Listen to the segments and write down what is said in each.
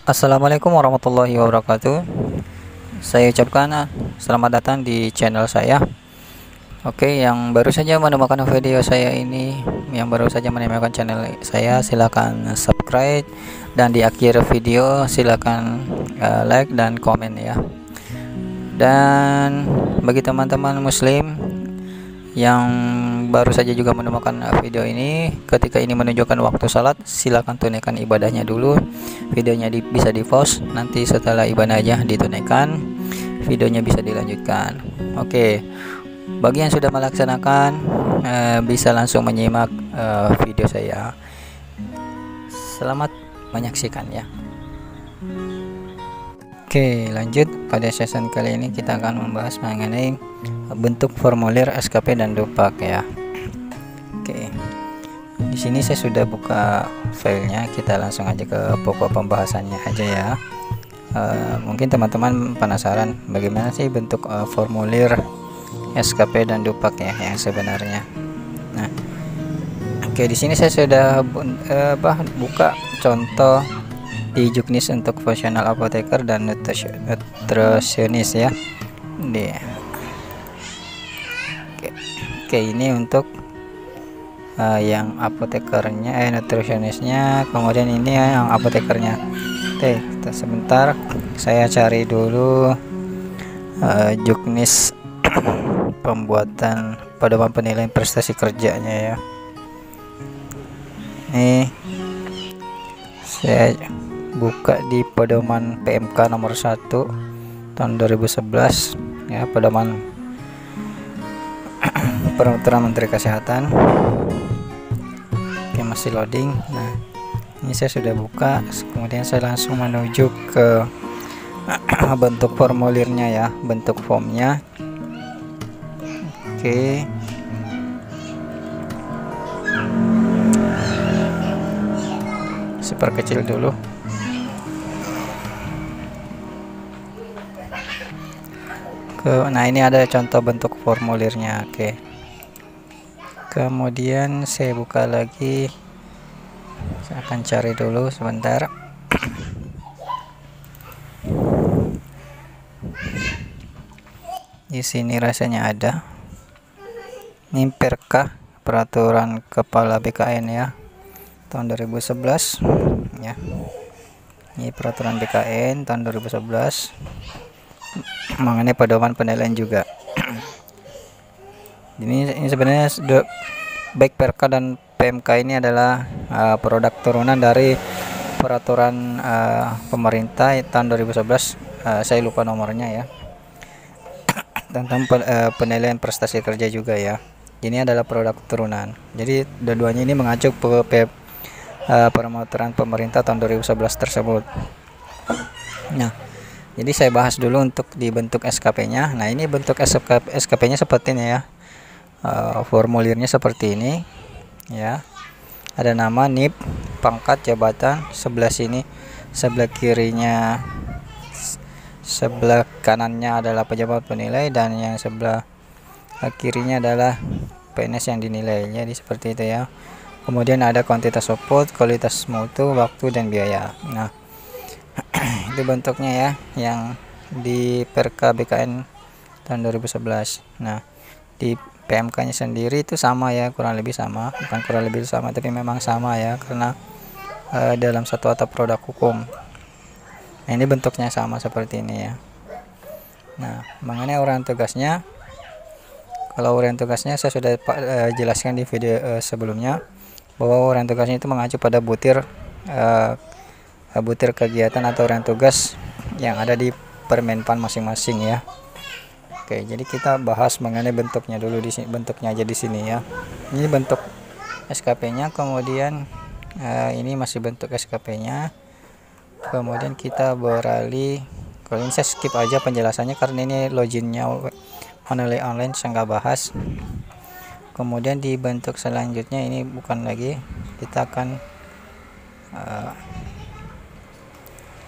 Assalamualaikum warahmatullahi wabarakatuh. Saya ucapkan selamat datang di channel saya. Oke, yang baru saja menemukan video saya ini, yang baru saja menemukan channel saya, silakan subscribe, dan di akhir video silakan like dan komen ya. Dan bagi teman-teman muslim yang baru saja juga menemukan video ini, ketika ini menunjukkan waktu salat, silakan tunaikan ibadahnya dulu. Videonya bisa di pause, nanti setelah ibadahnya ditunaikan, videonya bisa dilanjutkan. Oke, bagi yang sudah melaksanakan bisa langsung menyimak video saya. Selamat menyaksikan ya. Oke, lanjut. Pada session kali ini kita akan membahas mengenai bentuk formulir SKP dan Dupak ya. Oke, di sini saya sudah buka filenya. Kita langsung aja ke pokok pembahasannya aja ya. Mungkin teman-teman penasaran bagaimana sih bentuk formulir SKP dan Dupak ya yang sebenarnya. Nah, oke, di sini saya sudah buka contoh di juknis untuk fungsional apoteker dan nutrisionis ya. Oke, ini untuk yang apotekernya, nutrisionisnya, kemudian ini yang apotekernya. Oke, sebentar saya cari dulu juknis pembuatan pedoman penilaian prestasi kerjanya ya. Ini saya buka di pedoman PMK nomor 1 tahun 2011 ya, pedoman peraturan Menteri Kesehatan. Oke, masih loading. Nah, ini saya sudah buka, kemudian saya langsung menuju ke bentuk formulirnya ya, bentuk formnya. Oke, perkecil dulu. Nah, ini ada contoh bentuk formulirnya. Oke, kemudian saya buka lagi. Saya akan cari dulu sebentar. Di sini rasanya ada. Ini Perka, peraturan kepala BKN ya, tahun 2011 ya. Ini peraturan BKN tahun 2011 mengenai pedoman penilaian juga. ini sebenarnya baik Perka dan PMK ini adalah produk turunan dari peraturan pemerintah tahun 2011, saya lupa nomornya ya, tentang penilaian prestasi kerja juga ya. Ini adalah produk turunan. Jadi dua-duanya ini mengacu peraturan pemerintah tahun 2011 tersebut. Nah, jadi saya bahas dulu untuk dibentuk SKP-nya. Nah, ini bentuk SKP-nya seperti ini ya. Formulirnya seperti ini ya. Ada nama, NIP, pangkat, jabatan, sebelah sini, sebelah kirinya, sebelah kanannya adalah pejabat penilai, dan yang sebelah kirinya adalah PNS yang dinilai. Jadi seperti itu ya. Kemudian ada kuantitas output, kualitas mutu, waktu, dan biaya. Nah, itu bentuknya ya, yang di Perka BKN tahun 2011. Nah, di PMK nya sendiri itu sama ya, kurang lebih sama, bukan kurang lebih sama, tapi memang sama ya, karena dalam satu atap produk hukum. Nah, ini bentuknya sama seperti ini ya. Nah, mengenai uraian tugasnya, kalau uraian tugasnya saya sudah jelaskan di video sebelumnya, bahwa uraian tugasnya itu mengacu pada butir kegiatan atau uraian tugas yang ada di Permenpan masing-masing ya. Oke, jadi kita bahas mengenai bentuknya dulu di sini, bentuknya aja di sini ya. Ini bentuk SKP-nya, kemudian ini masih bentuk SKP-nya. Kemudian kita beralih, kalau ini saya skip aja penjelasannya karena ini loginnya online, saya nggak bahas. Kemudian di bentuk selanjutnya ini bukan lagi, kita akan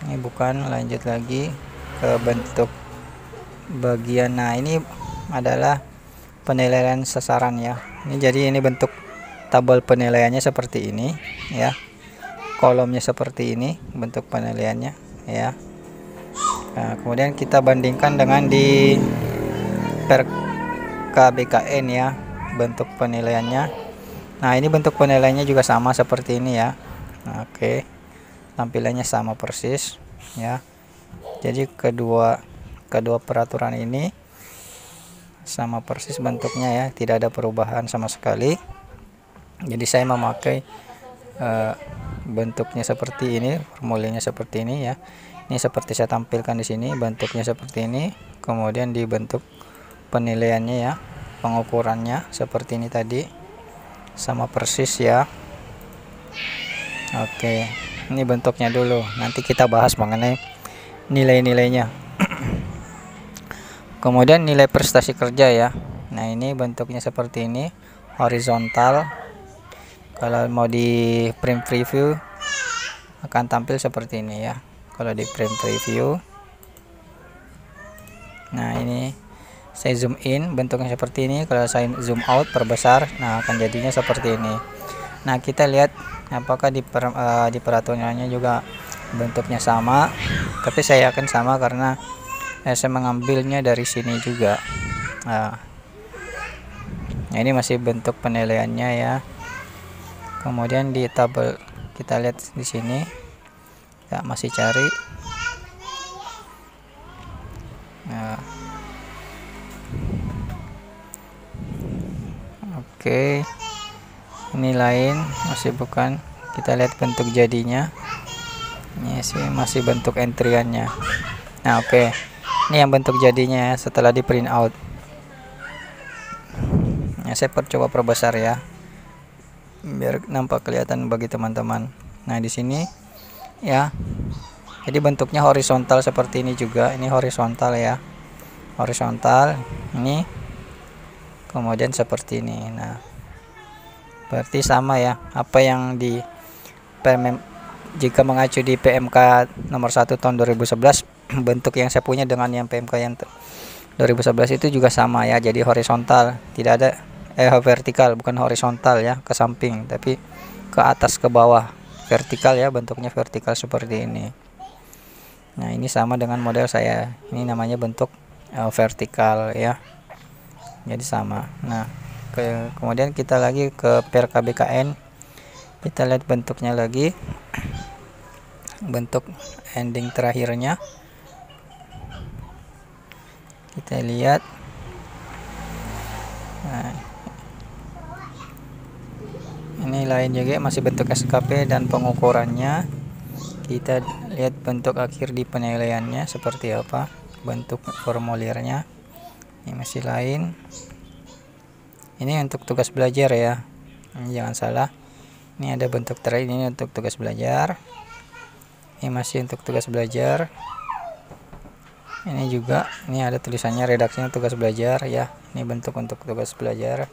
ini bukan, lanjut lagi ke bentuk bagian. Nah, ini adalah penilaian sasaran ya. Ini jadi ini bentuk tabel penilaiannya seperti ini ya. kolomnya seperti ini bentuk penilaiannya. ya. Nah, kemudian kita bandingkan dengan di KBKN ya, bentuk penilaiannya. Nah, ini bentuk penilaiannya juga sama seperti ini ya. Nah, oke, tampilannya sama persis ya. Jadi kedua peraturan ini sama persis bentuknya ya, tidak ada perubahan sama sekali. Jadi saya memakai bentuknya seperti ini, formulanya seperti ini ya. Ini seperti saya tampilkan di sini, bentuknya seperti ini. Kemudian di bentuk penilaiannya ya, pengukurannya seperti ini tadi, sama persis ya. Oke, ini bentuknya dulu. Nanti kita bahas mengenai nilai-nilainya. Kemudian nilai prestasi kerja ya. Nah, ini bentuknya seperti ini, horizontal. Kalau mau di print preview akan tampil seperti ini ya. Kalau di print preview, nah ini saya zoom in, bentuknya seperti ini. Kalau saya zoom out, perbesar, nah akan jadinya seperti ini. Nah, kita lihat apakah di peraturannya juga bentuknya sama. Tapi saya yakin sama karena saya mengambilnya dari sini juga. Nah, ini masih bentuk penilaiannya ya. Kemudian di tabel kita lihat di sini ya, masih cari. Nah, oke, ini lain, masih bukan. Kita lihat bentuk jadinya. Ini sih masih bentuk entriannya. Nah, oke, ini yang bentuk jadinya setelah di print out. Nah, saya coba perbesar ya, biar nampak kelihatan bagi teman-teman. Nah, di sini ya, jadi bentuknya horizontal seperti ini juga. Ini horizontal ya, horizontal ini, kemudian seperti ini. Nah, berarti sama ya, apa yang di jika mengacu di PMK nomor 1 tahun 2011, bentuk yang saya punya dengan yang PMK yang 2011 itu juga sama ya. Jadi horizontal, tidak ada vertikal, bukan horizontal ya ke samping, tapi ke atas ke bawah, vertikal ya, bentuknya vertikal seperti ini. Nah, ini sama dengan model saya, ini namanya bentuk vertikal ya, jadi sama. Nah, kemudian kita lagi ke KBKN, kita lihat bentuknya lagi, bentuk ending terakhirnya kita lihat. Nah, ini lain juga, masih bentuk SKP dan pengukurannya. Kita lihat bentuk akhir di penilaiannya seperti apa, bentuk formulirnya. Ini masih lain. Ini untuk tugas belajar ya, ini jangan salah. Ini ada bentuk terakhir, ini untuk tugas belajar. Ini masih untuk tugas belajar. Ini juga, ini ada tulisannya redaksinya tugas belajar ya. Ini bentuk untuk tugas belajar.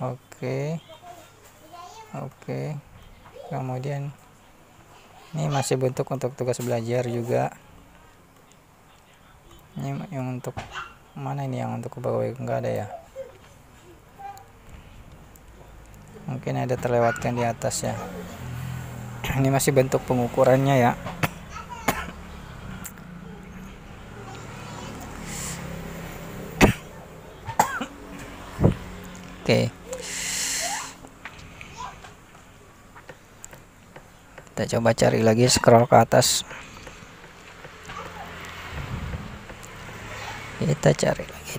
Oke. Kemudian ini masih bentuk untuk tugas belajar juga. Ini yang untuk mana, ini yang untuk pegawai enggak ada ya, mungkin ada terlewatkan di atas ya. Ini masih bentuk pengukurannya ya. Oke, kita coba cari lagi, scroll ke atas, kita cari lagi.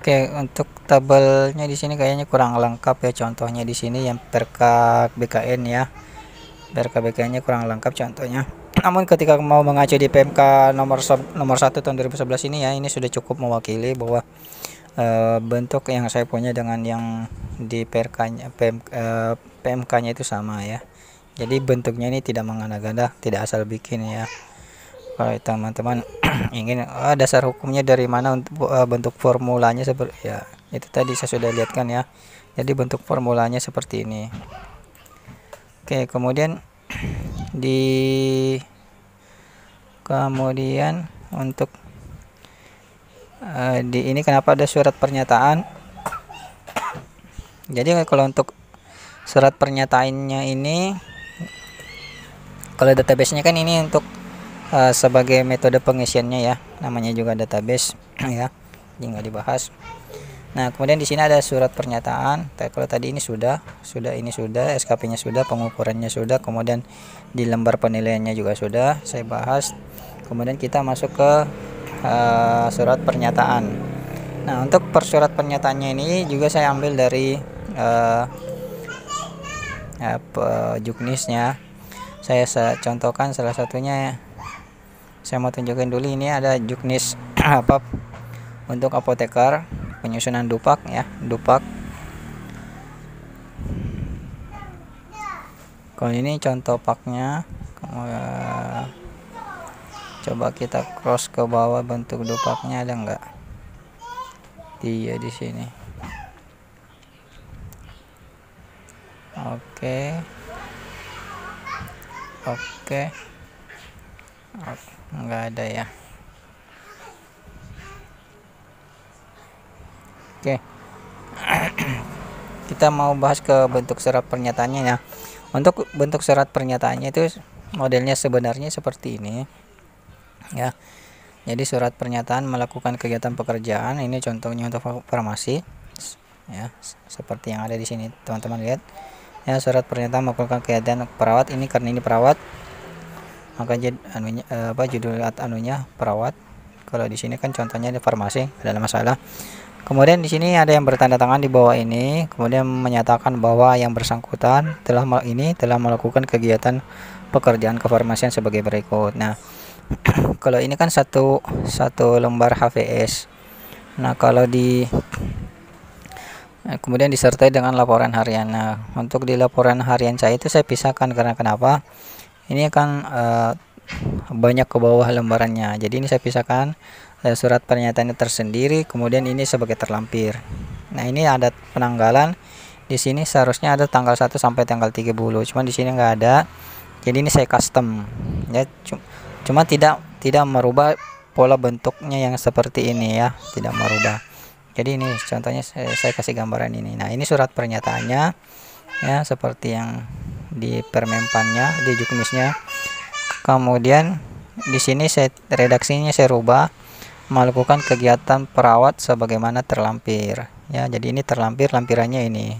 Oke, untuk tabelnya di sini kayaknya kurang lengkap ya. Contohnya di sini yang KBKN ya, KBKN-nya kurang lengkap contohnya. Namun ketika mau mengacu di PMK nomor 1 tahun 2011 ini ya, ini sudah cukup mewakili bahwa bentuk yang saya punya dengan yang di PMK-nya itu sama ya. Jadi bentuknya ini tidak mengada-ngada, tidak asal bikin ya. Kalau teman-teman ingin dasar hukumnya dari mana untuk bentuk formulanya seperti ya, itu tadi saya sudah lihatkan ya. Jadi bentuk formulanya seperti ini. Oke, kemudian untuk di ini kenapa ada surat pernyataan? Jadi kalau untuk surat pernyataannya ini, kalau database-nya kan ini untuk sebagai metode pengisiannya ya, namanya juga database ya, jadi nggak dibahas. Nah, kemudian di sini ada surat pernyataan. Kalau tadi ini sudah ini sudah, SKP-nya sudah, pengukurannya sudah, kemudian di lembar penilaiannya juga sudah saya bahas. Kemudian kita masuk ke surat pernyataan. Nah, untuk persurat pernyataannya ini juga saya ambil dari juknisnya. Saya contohkan salah satunya. Saya mau tunjukin dulu, ini ada juknis apa untuk apoteker, penyusunan dupak ya, dupak. Kalau ini contoh paknya, coba kita cross ke bawah, bentuk dupaknya ada enggak? Iya, di sini. Oke. Enggak ada ya. Oke. Kita mau bahas ke bentuk surat pernyataannya ya. Untuk bentuk surat pernyataannya itu modelnya sebenarnya seperti ini ya. Jadi surat pernyataan melakukan kegiatan pekerjaan, ini contohnya untuk farmasi ya, seperti yang ada di sini teman-teman lihat ya. Surat pernyataan melakukan kegiatan perawat, ini karena ini perawat maka judul anunya perawat. Kalau di sini kan contohnya di farmasi, ada masalah. Kemudian di sini ada yang bertanda tangan di bawah ini, kemudian menyatakan bahwa yang bersangkutan telah melakukan kegiatan pekerjaan kefarmasian sebagai berikut. Nah, kalau ini kan satu lembar HVS. Nah, kalau kemudian disertai dengan laporan harian. Nah, untuk di laporan harian saya itu saya pisahkan karena kenapa? Ini akan banyak ke bawah lembarannya. Jadi ini saya pisahkan. Surat pernyataannya tersendiri, kemudian ini sebagai terlampir. Nah, ini ada penanggalan. Di sini seharusnya ada tanggal 1 sampai tanggal 30, cuman di sini nggak ada. Jadi ini saya custom ya, cuma tidak merubah pola bentuknya yang seperti ini ya, tidak merubah. Jadi ini contohnya saya kasih gambaran ini. Nah, ini surat pernyataannya ya, seperti yang di permempannya, di juknisnya. Kemudian di sini redaksinya saya rubah, melakukan kegiatan perawat sebagaimana terlampir ya. Jadi ini terlampir, lampirannya ini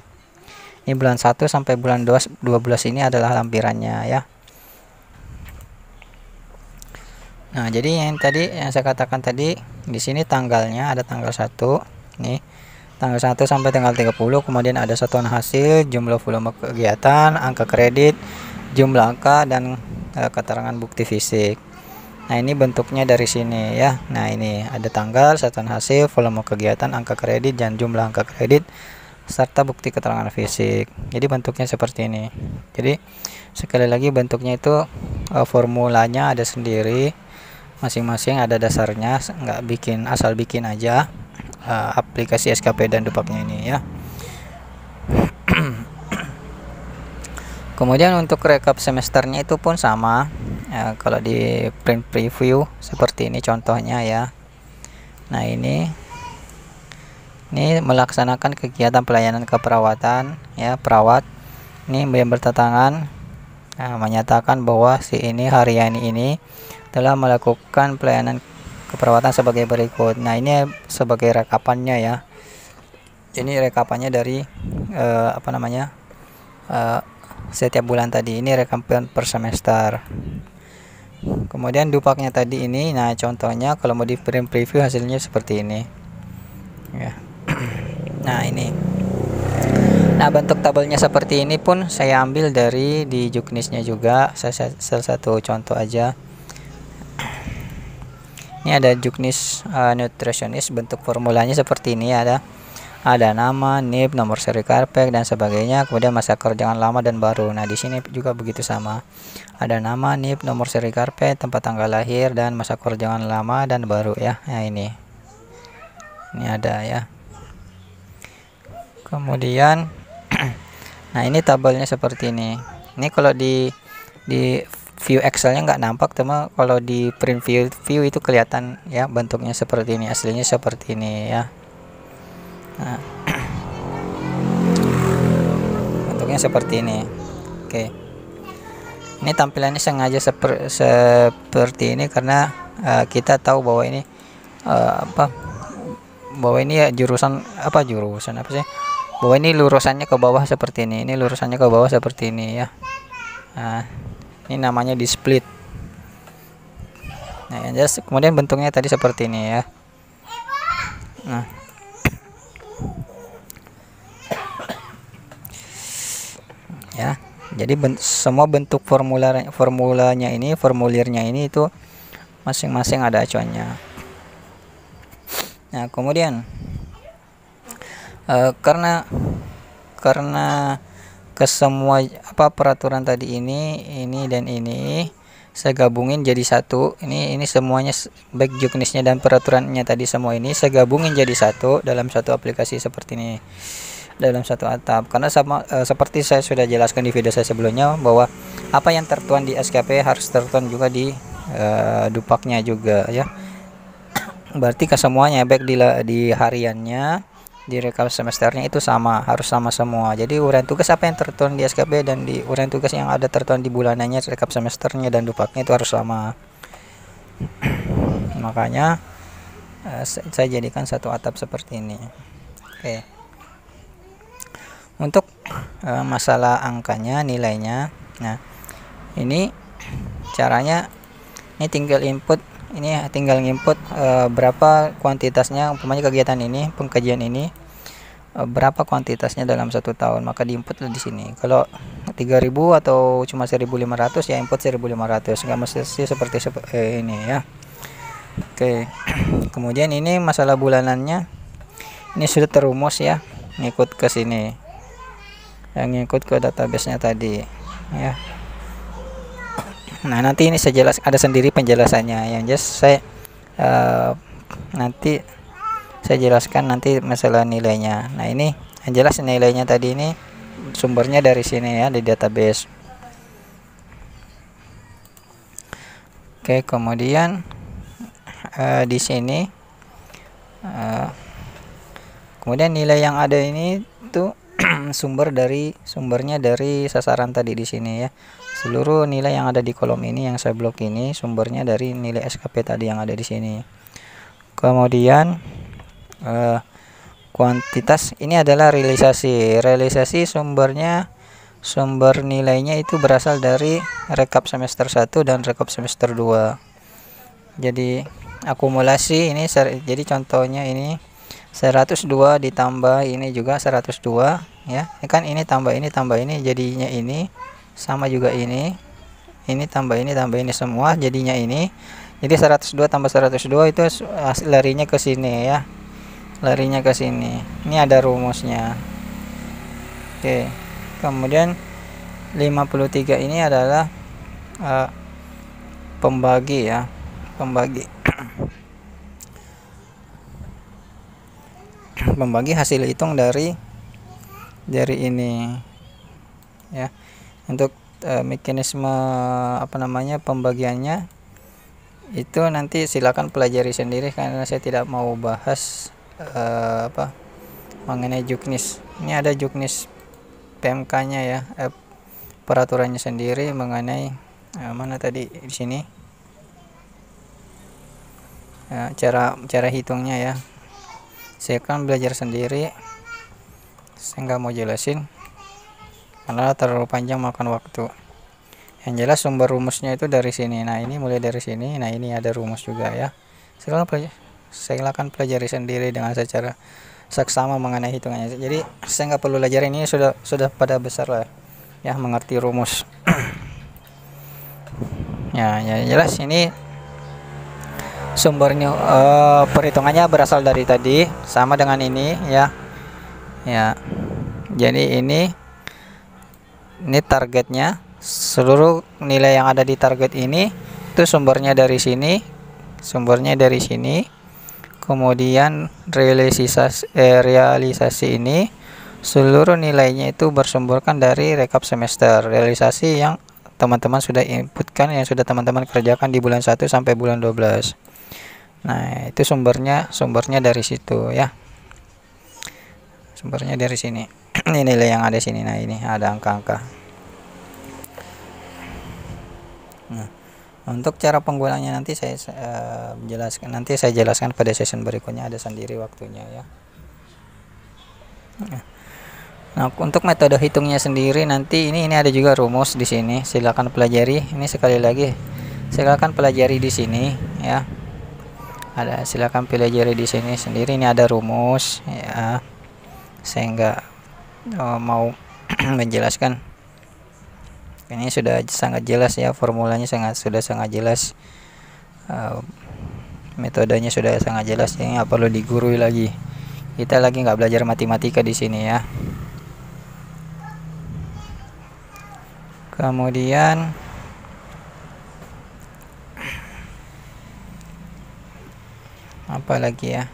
bulan 1 sampai bulan 12 ini adalah lampirannya ya. Nah, jadi yang saya katakan tadi, di sini tanggalnya ada tanggal 1 nih, tanggal 1 sampai tanggal 30, kemudian ada satuan hasil, jumlah volume kegiatan, angka kredit, jumlah angka, dan keterangan bukti fisik. Nah, ini bentuknya dari sini ya. Nah, ini ada tanggal, satuan hasil, volume kegiatan, angka kredit, dan jumlah angka kredit, serta bukti keterangan fisik. Jadi bentuknya seperti ini. Jadi sekali lagi bentuknya itu formulanya ada sendiri, masing-masing ada dasarnya, nggak asal bikin aja aplikasi SKP dan dupaknya ini ya. Kemudian untuk rekap semesternya itu pun sama. Kalau di print preview seperti ini contohnya ya. Nah, ini melaksanakan kegiatan pelayanan keperawatan ya, perawat. Ini yang bertentangan menyatakan bahwa si ini harian ini telah melakukan pelayanan keperawatan sebagai berikut. Nah, ini sebagai rekapannya ya. Ini rekapannya dari setiap bulan tadi. Ini rekapan per semester. Kemudian dupaknya tadi ini, nah contohnya kalau mau di print preview hasilnya seperti ini ya. Nah, ini. Nah, bentuk tabelnya seperti ini pun saya ambil dari di juknisnya juga. Saya salah satu contoh aja. Ini ada juknis nutritionist, bentuk formulanya seperti ini, ada nama, NIP, nomor seri karpet, dan sebagainya. Kemudian masa kerjaan lama dan baru. Nah, di sini juga begitu sama. Ada nama, NIP, nomor seri karpet, tempat tanggal lahir, dan masa kerjaan lama dan baru ya. Nah, ini ada ya. Kemudian nah, ini tabelnya seperti ini. Ini kalau di view Excelnya nggak nampak, teman. Kalau di print view itu kelihatan ya, bentuknya seperti ini, aslinya seperti ini ya. Nah, bentuknya seperti ini. Oke, ini tampilannya sengaja seperti ini karena kita tahu bahwa ini bahwa ini ya jurusan apa sih, bahwa ini lurusannya ke bawah seperti ini lurusannya ke bawah seperti ini ya. Nah, ini namanya di split. Nah, kemudian bentuknya tadi seperti ini ya. Nah, ya, jadi semua bentuk formulirnya ini itu masing-masing ada acuannya. Nah, kemudian karena ke semua peraturan tadi ini dan ini saya gabungin jadi satu. Ini semuanya, baik juknisnya dan peraturannya tadi, semua ini saya gabungin jadi satu dalam satu aplikasi seperti ini, dalam satu atap. Karena seperti saya sudah jelaskan di video saya sebelumnya, bahwa apa yang tertuang di SKP harus tertuang juga di dupaknya juga ya. Berarti kesemuanya, baik di hariannya, di rekap semesternya itu sama, harus sama semua. Jadi uraian tugas apa yang tertuang di SKP dan di uraian tugas yang ada tertuang di bulanannya, rekap semesternya dan dupaknya itu harus sama. Makanya saya jadikan satu atap seperti ini. Oke. Untuk masalah angkanya, nilainya, nah ini caranya, ini tinggal input. Ini tinggal input berapa kuantitasnya, umpamanya kegiatan ini, pengkajian ini berapa kuantitasnya dalam 1 tahun, maka diinput di sini. Kalau 3000 atau cuma 1500 ya input 1500, nggak mesti seperti ini ya. Oke. Kemudian ini masalah bulanannya, ini sudah terumus ya, ngikut ke sini, yang ngikut ke database-nya tadi ya. Nah, nanti ini saya ada sendiri penjelasannya, yang saya nanti saya jelaskan nanti masalah nilainya. Nah, ini yang jelas nilainya tadi ini sumbernya dari sini ya, di database. Oke, kemudian di sini kemudian nilai yang ada ini tuh sumbernya dari sasaran tadi di sini ya. Seluruh nilai yang ada di kolom ini yang saya blok ini sumbernya dari nilai SKP tadi yang ada di sini. Kemudian kuantitas ini adalah realisasi. Sumber nilainya itu berasal dari rekap semester 1 dan rekap semester 2. Jadi akumulasi ini, jadi contohnya ini 102 ditambah ini juga 102 ya. Ini kan ini tambah ini jadinya ini, sama juga ini tambah ini semua jadinya ini. Jadi 102 tambah 102 itu larinya ke sini ya, larinya ke sini. Ini ada rumusnya. Oke, kemudian 53 ini adalah pembagi ya, pembagi hasil hitung dari ini ya. Untuk mekanisme pembagiannya itu nanti silakan pelajari sendiri, karena saya tidak mau bahas mengenai juknis. Ini ada juknis PMK-nya ya, peraturannya sendiri mengenai mana tadi di sini cara hitungnya ya. Saya akan belajar sendiri, saya nggak mau jelasin karena terlalu panjang makan waktu. Yang jelas sumber rumusnya itu dari sini. Nah, ini mulai dari sini. Nah, ini ada rumus juga ya. Silakan pelajari sendiri dengan secara seksama mengenai hitungannya. Jadi saya nggak perlu belajar, ini sudah pada besar lah ya, mengerti rumus. Ya jelas ini sumbernya, perhitungannya berasal dari tadi, sama dengan ini ya. Jadi ini targetnya, seluruh nilai yang ada di target ini itu sumbernya dari sini, kemudian realisasi ini seluruh nilainya itu bersumberkan dari rekap semester, realisasi yang teman-teman sudah inputkan, yang sudah teman-teman kerjakan di bulan 1 sampai bulan 12. Nah, itu sumbernya dari situ ya, sumbernya dari sini. Ini nilai yang ada sini. Nah, ini ada angka-angka. Nah, untuk cara penggunaannya nanti saya jelaskan. Nanti saya jelaskan pada session berikutnya, ada sendiri waktunya ya. Nah, untuk metode hitungnya sendiri nanti ini ada juga rumus di sini. Silakan pelajari. Ini sekali lagi, silakan pelajari di sini ya. Silakan pelajari di sini sendiri. Ini ada rumus ya. Saya nggak mau menjelaskan. Ini sudah sangat jelas ya, formulanya sudah sangat jelas. Metodenya sudah sangat jelas. Ini nggak perlu digurui lagi. Kita lagi nggak belajar matematika di sini ya. Kemudian apa lagi ya,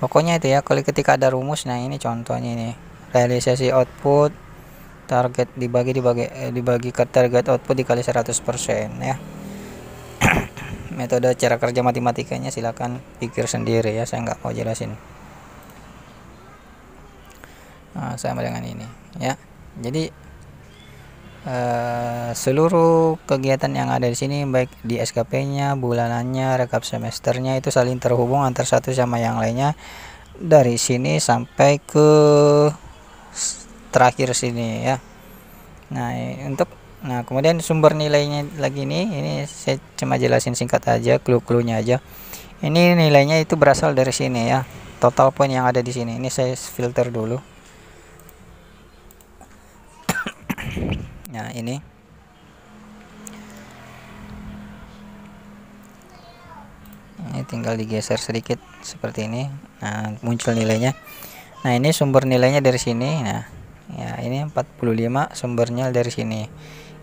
pokoknya itu ya. Kalau ketika ada rumus, nah ini contohnya ini, realisasi output target dibagi ke target output dikali 100% ya. Metode cara kerja matematikanya silakan pikir sendiri ya, saya nggak mau jelasin. Nah, sama dengan ini ya. Jadi seluruh kegiatan yang ada di sini, baik di SKP-nya, bulanannya, rekap semesternya, itu saling terhubung antar satu sama yang lainnya dari sini sampai ke terakhir sini ya. Nah, kemudian sumber nilainya lagi ini saya cuma jelasin singkat aja, clue-cluenya aja. Ini nilainya itu berasal dari sini ya. Total poin yang ada di sini. Ini saya filter dulu. Nah, ini tinggal digeser sedikit seperti ini. Nah, muncul nilainya. Nah, ini sumber nilainya dari sini. Nah, ya ini 45 sumbernya dari sini.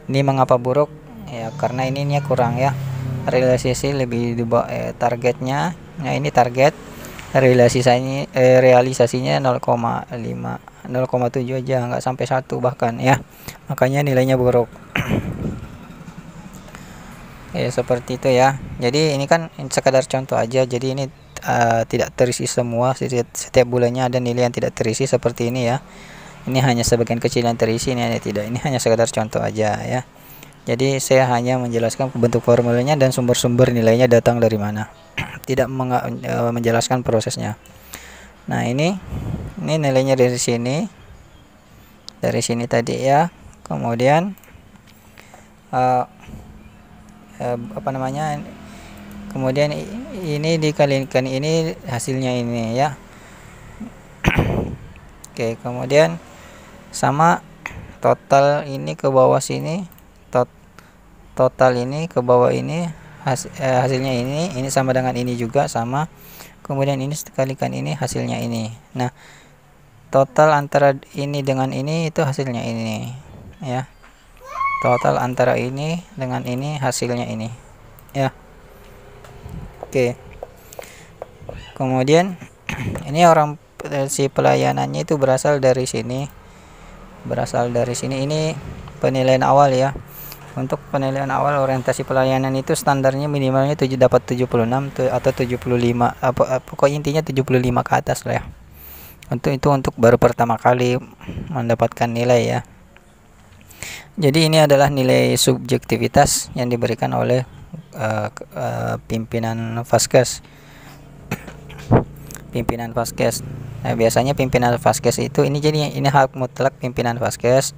Ini mengapa buruk? Ya karena ininya kurang ya. Realisasi lebih di targetnya. Nah, ini target. Realisasinya 0,5, 0,7 aja, nggak sampai 1 bahkan ya. Makanya nilainya buruk. Ya seperti itu ya. Jadi ini kan sekadar contoh aja. Jadi ini tidak terisi semua. Setiap bulannya ada nilai yang tidak terisi seperti ini ya. Ini hanya sebagian kecil yang terisi, ini tidak. Ini hanya sekadar contoh aja ya. Jadi saya hanya menjelaskan bentuk formulanya dan sumber-sumber nilainya datang dari mana. Tidak menjelaskan prosesnya. Nah, ini nilainya dari sini. Dari sini tadi ya. Kemudian apa namanya? Kemudian ini dikalikan ini, hasilnya ini ya. Oke, kemudian sama total ini ke bawah sini. Total ini ke bawah ini, hasilnya ini sama dengan ini juga sama. Kemudian ini sekalikan ini, hasilnya ini. Nah, total antara ini dengan ini itu hasilnya ini ya. Total antara ini dengan ini hasilnya ini ya. Oke. Kemudian ini si pelayanannya itu berasal dari sini. Ini penilaian awal ya. Untuk penilaian awal orientasi pelayanan itu standarnya minimalnya dapat 76 atau 75, pokoknya intinya 75 ke atas lah ya. Untuk baru pertama kali mendapatkan nilai ya. Jadi ini adalah nilai subjektivitas yang diberikan oleh pimpinan Vaskes. Nah, biasanya pimpinan Vaskes itu jadi ini hak mutlak pimpinan Vaskes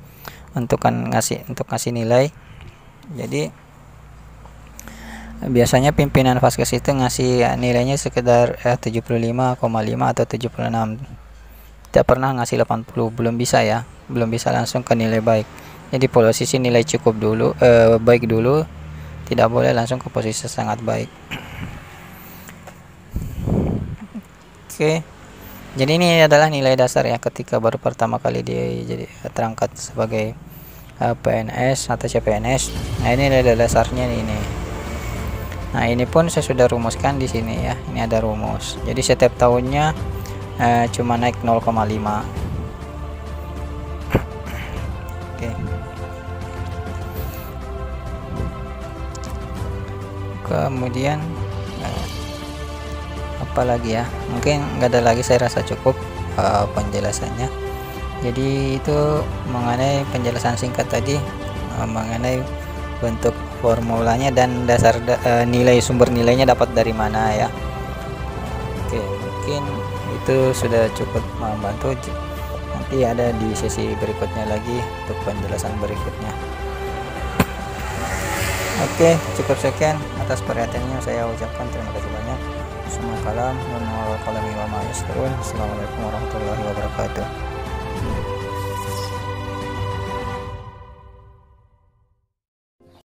untuk ngasih nilai. Jadi biasanya pimpinan Vaskes itu ngasih nilainya sekedar 75,5 atau 76. Tidak pernah ngasih 80, belum bisa ya. Belum bisa langsung ke nilai baik. Jadi posisi nilai cukup dulu, baik dulu. Tidak boleh langsung ke posisi sangat baik. Oke. Jadi ini adalah nilai dasar ya ketika baru pertama kali dia jadi terangkat sebagai PNS atau CPNS. Nah, ini nilai dasarnya ini. Nah, ini pun saya sudah rumuskan di sini ya. Ini ada rumus. Jadi setiap tahunnya cuma naik 0,5. Oke. Kemudian apa lagi ya? Mungkin nggak ada lagi, saya rasa cukup penjelasannya. Jadi itu mengenai penjelasan singkat tadi mengenai bentuk formulanya dan nilai sumber nilainya dapat dari mana ya. Oke, mungkin itu sudah cukup membantu. Nanti ada di sesi berikutnya lagi untuk penjelasan berikutnya. Oke, cukup sekian atas perhatiannya saya ucapkan terima kasih banyak. Assalamualaikum warahmatullahi wabarakatuh.